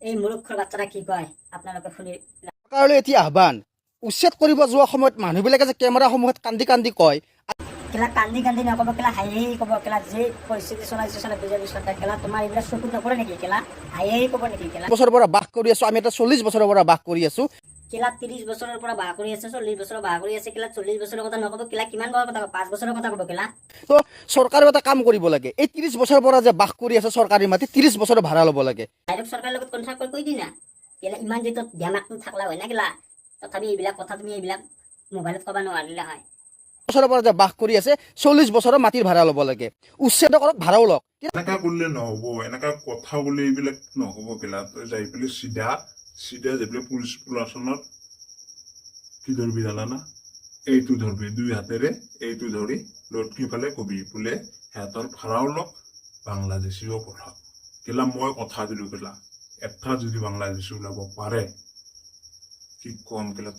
এই মূৰ্খৰ বাচ্চাটা কি কয় আপোনালোকে শুনি চৰকাৰলৈ এতিয়া আহ্বান উচ্ছেদ কৰিব যোৱা সময়ত মানুহবিলাকে যে কেমেৰাসমূহত কান্দি কান্দি কয় কেলা কান্দি কান্দি নক'ব কেলা হাঁহি ক'ব কেলা যে পৰিস্থিতি চলাইছে চলাই বিজেপি চৰকাৰ কেলা তোমাৰ এইবিলাক চকুত নপৰে নেকি কেলা হাঁহি ক'ব নেকি কেলা বছৰৰ পৰা বাস কৰি আছো আমি এটা 40 বছৰৰ পৰা বাস কৰি আছো কেলা 30 বছৰৰ পৰা বাহ কৰি আছে 40 বছৰৰ বাহ কৰি আছে কেলা 40 বছৰৰ কথা নক'ব কেলা কিমান বছৰৰ কথা 5 বছৰৰ কথা ক'ব কেলা তো চৰকাৰেও এটা কাম কৰিব লাগে এই 30 বছৰৰ পৰা যে বাস কৰি আছে চৰকাৰী মাটি 30 বছৰৰ ভাড়া ল'ব লাগে ডাইৰেক্ট চৰকাৰৰ লগত কণ্ট্ৰেক্ট কৰি কৈ দি না কেলা ইমান যিটো ধ্যামাকটো থাকলা হয় না কেলা তথাপি এইবিলাক কথা তুমি এইবিলাক মোবাইলত ক'ব নোৱাৰিলা হয় বছৰৰ পৰা যে বাস কৰি আছে 40 বছৰৰ মাটিৰ ভাড়া ল'ব লাগে উচ্ছেদ কৰক ভাড়াও লওক এনেকা করলে নহব এনেকা কথা বলে এইবিলাক নহব কেলা তই যাই পেলাই চিধা যাই পেলাই পুলিচ প্ৰশাসনত কি ধৰবি জানা এইটো ধৰবি দুই হাতেৰে এইটো ধৰি লটকি পেলাই কবি বোলে সিহঁতৰ ভাড়াও লওক বাংলাদেশীও পঠাওক কেলা মই কথা দিলো কেলা এটা যদি বাংলাদেশী ওলাব পাৰে কি কম কেলা